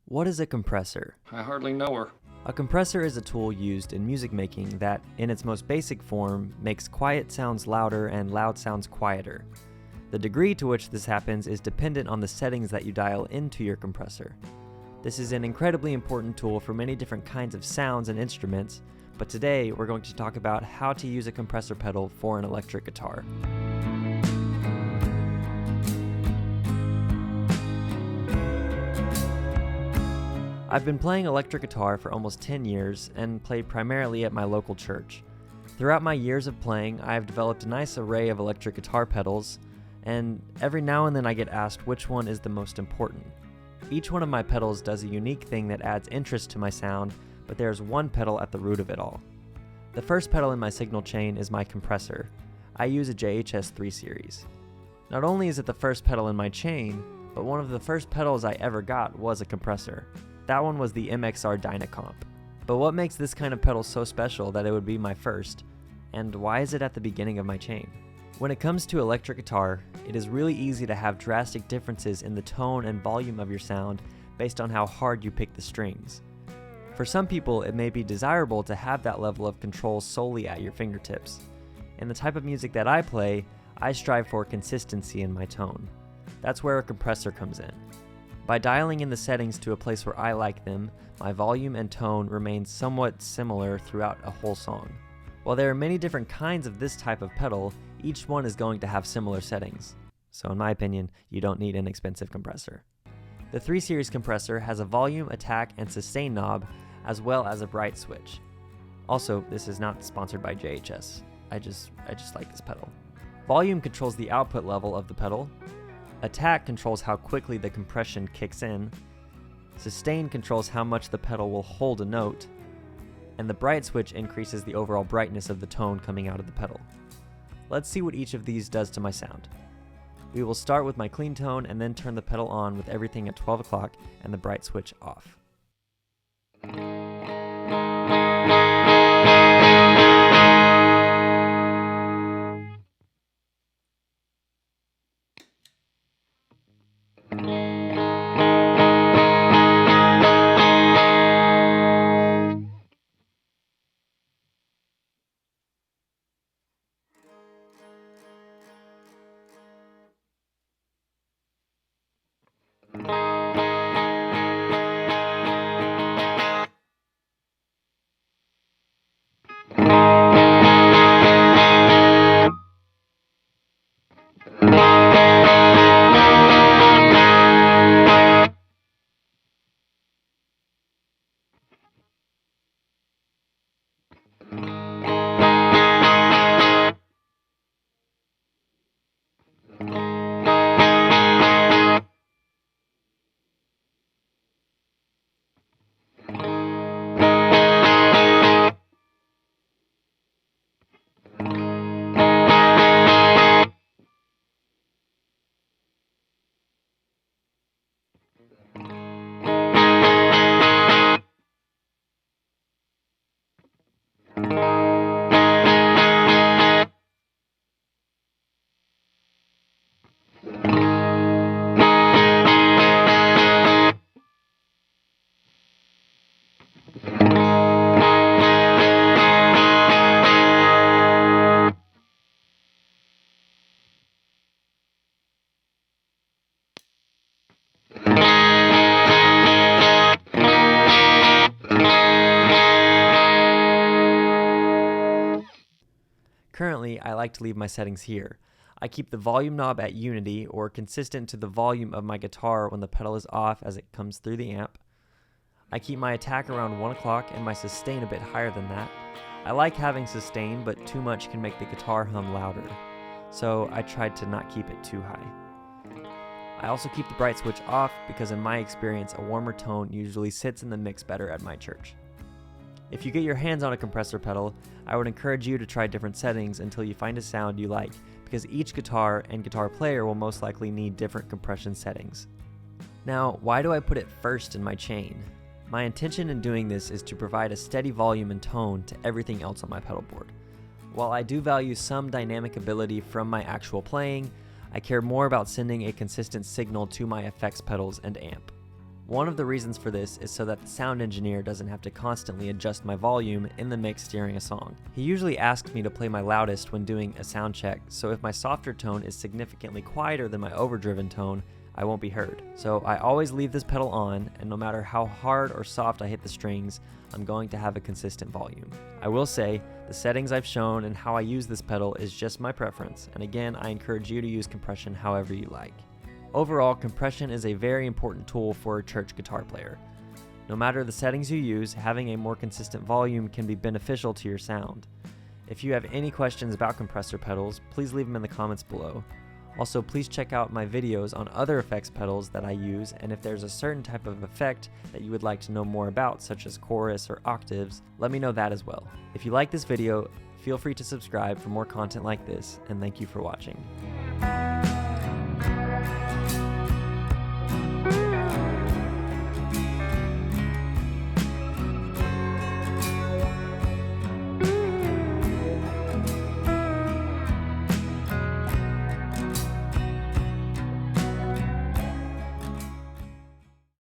What is a compressor? I hardly know her. A compressor is a tool used in music making that, in its most basic form, makes quiet sounds louder and loud sounds quieter. The degree to which this happens is dependent on the settings that you dial into your compressor. This is an incredibly important tool for many different kinds of sounds and instruments, but today we're going to talk about how to use a compressor pedal for an electric guitar. I've been playing electric guitar for almost 10 years and played primarily at my local church. Throughout my years of playing, I have developed a nice array of electric guitar pedals, and every now and then I get asked which one is the most important. Each one of my pedals does a unique thing that adds interest to my sound, but there's one pedal at the root of it all. The first pedal in my signal chain is my compressor. I use a JHS 3 series. Not only is it the first pedal in my chain, but one of the first pedals I ever got was a compressor. That one was the MXR Dynacomp. But what makes this kind of pedal so special that it would be my first? And why is it at the beginning of my chain? When it comes to electric guitar, it is really easy to have drastic differences in the tone and volume of your sound based on how hard you pick the strings. For some people, it may be desirable to have that level of control solely at your fingertips. In the type of music that I play, I strive for consistency in my tone. That's where a compressor comes in. By dialing in the settings to a place where I like them, my volume and tone remain somewhat similar throughout a whole song. While there are many different kinds of this type of pedal, each one is going to have similar settings. So in my opinion, you don't need an expensive compressor. The 3 Series compressor has a volume, attack, and sustain knob, as well as a bright switch. Also, this is not sponsored by JHS. I just like this pedal. Volume controls the output level of the pedal. Attack controls how quickly the compression kicks in. Sustain controls how much the pedal will hold a note. And the bright switch increases the overall brightness of the tone coming out of the pedal. Let's see what each of these does to my sound. We will start with my clean tone and then turn the pedal on with everything at 12 o'clock and the bright switch off. Currently, I like to leave my settings here. I keep the volume knob at unity or consistent to the volume of my guitar when the pedal is off as it comes through the amp. I keep my attack around 1 o'clock and my sustain a bit higher than that. I like having sustain, but too much can make the guitar hum louder, so I tried to not keep it too high. I also keep the bright switch off because in my experience, a warmer tone usually sits in the mix better at my church. If you get your hands on a compressor pedal, I would encourage you to try different settings until you find a sound you like, because each guitar and guitar player will most likely need different compression settings. Now, why do I put it first in my chain? My intention in doing this is to provide a steady volume and tone to everything else on my pedal board. While I do value some dynamic ability from my actual playing, I care more about sending a consistent signal to my effects pedals and amp. One of the reasons for this is so that the sound engineer doesn't have to constantly adjust my volume in the mix during a song. He usually asks me to play my loudest when doing a sound check, so if my softer tone is significantly quieter than my overdriven tone, I won't be heard. So I always leave this pedal on, and no matter how hard or soft I hit the strings, I'm going to have a consistent volume. I will say, the settings I've shown and how I use this pedal is just my preference, and again, I encourage you to use compression however you like. Overall, compression is a very important tool for a church guitar player. No matter the settings you use, having a more consistent volume can be beneficial to your sound. If you have any questions about compressor pedals, please leave them in the comments below. Also, please check out my videos on other effects pedals that I use, and if there's a certain type of effect that you would like to know more about, such as chorus or octaves, let me know that as well. If you like this video, feel free to subscribe for more content like this, and thank you for watching.